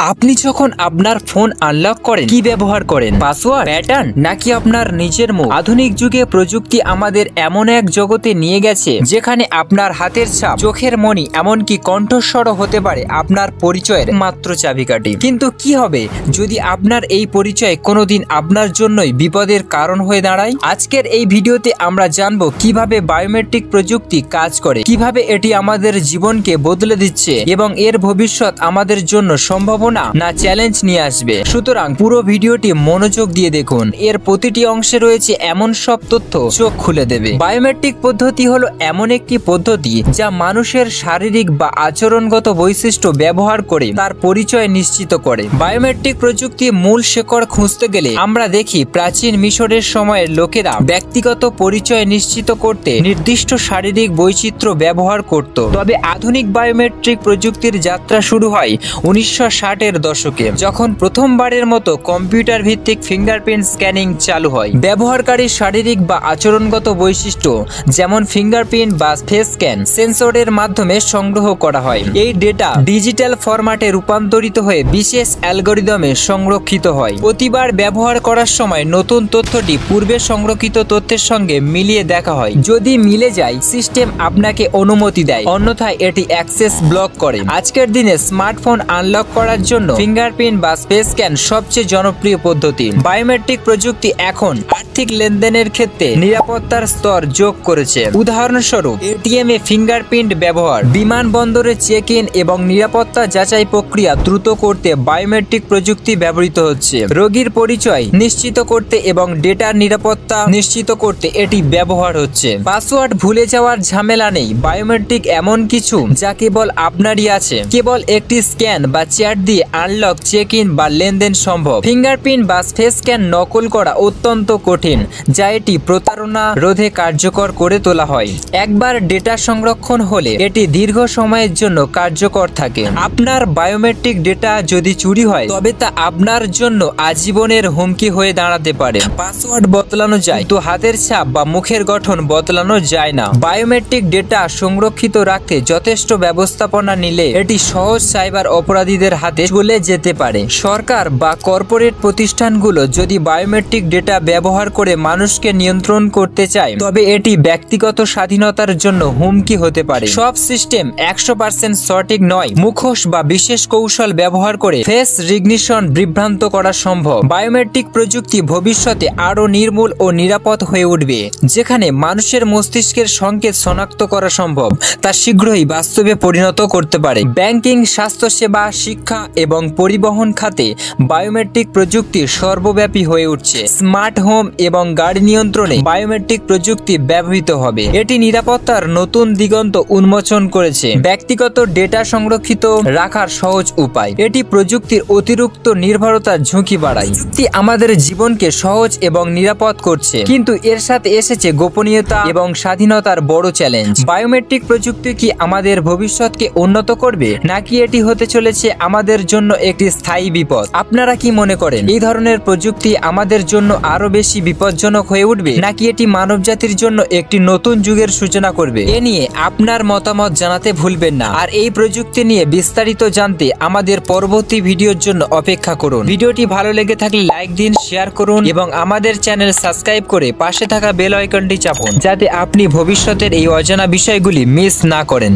আপনি যখন আপনার ফোন আনলক করেন কি ব্যবহার করেন? পাসওয়ার্ড, প্যাটার্ন নাকি আপনার নিজের মুখ? আধুনিক যুগে প্রযুক্তি আমাদের এমন এক জগতে নিয়ে গেছে যেখানে আপনার হাতের ছাপ, চোখের মনি এমনকি কণ্ঠস্বরও হতে পারে আপনার পরিচয়ের মাত্র চাবিকাঠি। কিন্তু কি হবে যদি আপনার এই পরিচয় কোনোদিন আপনার জন্যই বিপদের কারণ হয়ে দাঁড়ায়? আজকের এই ভিডিওতে আমরা জানবো কিভাবে বায়োমেট্রিক প্রযুক্তি কাজ করে, কিভাবে এটি আমাদের জীবনকে বদলে দিচ্ছে এবং এর ভবিষ্যৎ আমাদের জন্য সম্ভব না চ্যালেঞ্জ নিয়ে আসবে। সুতরাং পুরো ভিডিওটি মনোযোগ দিয়ে দেখুন, এর প্রতিটি অংশে রয়েছে এমন সব তথ্য চোখ খুলে দেবে। বায়োমেট্রিক পদ্ধতি হলো এমন একটি পদ্ধতি যা মানুষের শারীরিক বা আচরণগত বৈশিষ্ট্য ব্যবহার করে তার পরিচয় নিশ্চিত করে। বায়োমেট্রিক প্রযুক্তি মূল শেকড় খুঁজতে গেলে আমরা দেখি প্রাচীন মিশরের সময়ের লোকেরা ব্যক্তিগত পরিচয় নিশ্চিত করতে নির্দিষ্ট শারীরিক বৈচিত্র্য ব্যবহার করত। তবে আধুনিক বায়োমেট্রিক প্রযুক্তির যাত্রা শুরু হয় 1960 এর দশকে, যখন প্রথমবারের মতো কম্পিউটার ভিত্তিক ফিঙ্গারপ্রিন্ট স্ক্যানিং চালু হয়। ব্যবহারকারীর শারীরিক বা আচরণগত বৈশিষ্ট্য যেমন ফিঙ্গারপ্রিন্ট বা ফেস স্ক্যান সেন্সরের মাধ্যমে সংগ্রহ করা হয়। এই ডেটা ডিজিটাল ফরম্যাটে রূপান্তরিত হয়ে বিশেষ অ্যালগরিদমে সংরক্ষিত হয়। প্রতিবার ব্যবহার করার সময় নতুন তথ্যটি পূর্বে সংরক্ষিত তথ্যের সঙ্গে মিলিয়ে দেখা হয়। যদি মিলে যায় সিস্টেম আপনাকে অনুমতি দেয়, অন্যথায় এটি অ্যাক্সেস ব্লক করে। আজকের দিনে স্মার্টফোন আনলক করার জন্য ফিঙ্গারপ্রিন্ট বা ফেস স্ক্যান সবচেয়ে জনপ্রিয় পদ্ধতি। বায়োমেট্রিক প্রযুক্তি এখন আর্থিক লেনদেনের ক্ষেত্রে নিরাপত্তার স্তর যোগ করেছে। উদাহরণস্বরূপ এটিএম এ ফিঙ্গারপ্রিন্ট ব্যবহার, বিমানবন্দরে চেক ইন এবং নিরাপত্তা যাচাই প্রক্রিয়া দ্রুত করতে বায়োমেট্রিক প্রযুক্তি ব্যবহৃত হচ্ছে। রোগীর পরিচয় নিশ্চিত করতে এবং ডেটার নিরাপত্তা নিশ্চিত করতে এটি ব্যবহার হচ্ছে। পাসওয়ার্ড ভুলে যাওয়ার ঝামেলা নেই। বায়োমেট্রিক এমন কিছু যা কেবল আপনারই আছে। কেবল একটি স্ক্যান বা চ্যাট দিয়ে আনলক, চেক ইন বা লেনদেন সম্ভব। ফিঙ্গারপ্রিন্ট বা ফেস স্ক্যান নকল করা অত্যন্ত কঠিন, যা এটি প্রতারণা রোধে কার্যকর করে তোলা হয়। একবার ডেটা সংরক্ষণ হলে এটি দীর্ঘ সময়ের জন্য কার্যকর থাকে। আপনার বায়োমেট্রিক ডেটা যদি চুরি হয় তবে তা আপনার জন্য আজীবনের হুমকি হয়ে দাঁড়াতে পারে। পাসওয়ার্ড বদলানো যায় তো হাতের ছাপ বা মুখের গঠন বদলানো যায় না। বায়োমেট্রিক ডেটা সংরক্ষিত রাখতে যথেষ্ট ব্যবস্থাপনা নিলে এটি সহজ সাইবার অপরাধীদের হাতে চলে যেতে পারে। সরকার বা কর্পোরেট প্রতিষ্ঠানগুলো যদি বায়োমেট্রিক ডেটা ব্যবহার করে মানুষকে নিয়ন্ত্রণ করতে চায় তবে এটি ব্যক্তিগত স্বাধীনতার জন্য হুমকি হতে পারে। সব সিস্টেম 100% সঠিক নয়। মুখোশ বা বিশেষ কৌশল ব্যবহার করে ফেস রিকগনিশন বিভ্রান্ত করা সম্ভব। বায়োমেট্রিক প্রযুক্তি ভবিষ্যতে আরো নির্মূল ও নিরাপদ হয়ে উঠবে। যেখানে মানুষের মস্তিষ্কের সংকেত শনাক্ত করা সম্ভব তা শীঘ্রই বাস্তবে পরিণত করতে পারে। ব্যাংকিং, স্বাস্থ্যসেবা, শিক্ষা এবং পরিবহন খাতে বায়োমেট্রিক প্রযুক্তি সর্বব্যাপী হয়ে উঠছে। স্মার্ট হোম এবং গাড়ি নিয়ন্ত্রণে বায়োমেট্রিক প্রযুক্তি ব্যবহৃত হবে। এটি নিরাপত্তার নতুন দিগন্ত উন্মোচন করেছে। ব্যক্তিগত ডেটা সংরক্ষিত রাখার সহজ উপায়। এটি প্রযুক্তির অতিরিক্ত নির্ভরতার ঝুঁকি বাড়ায়। প্রযুক্তি আমাদের জীবনকে সহজ এবং নিরাপদ করছে, কিন্তু এর সাথে এসেছে গোপনীয়তা এবং স্বাধীনতার বড় চ্যালেঞ্জ। বায়োমেট্রিক প্রযুক্তি কি আমাদের ভবিষ্যৎকে উন্নত করবে নাকি এটি হতে চলেছে আমাদের জন্য একটি স্থায়ী বিপদ? আপনারা কি মনে করেন এই ধরনের প্রযুক্তি আমাদের জন্য আরো বেশি বিপজ্জনক হয়ে উঠবে নাকি এটি মানবজাতির জন্য একটি নতুন যুগের সূচনা করবে? এ নিয়ে আপনার মতামত জানাতে ভুলবেন না। আর এই প্রযুক্তি নিয়ে বিস্তারিত জানতে আমাদের পরবর্তী ভিডিওর জন্য অপেক্ষা করুন। ভিডিওটি ভালো লেগে থাকলে লাইক দিন, শেয়ার করুন এবং আমাদের চ্যানেল সাবস্ক্রাইব করে পাশে থাকা বেল আইকনটি চাপুন যাতে আপনি ভবিষ্যতের এই অজানা বিষয়গুলি মিস না করেন।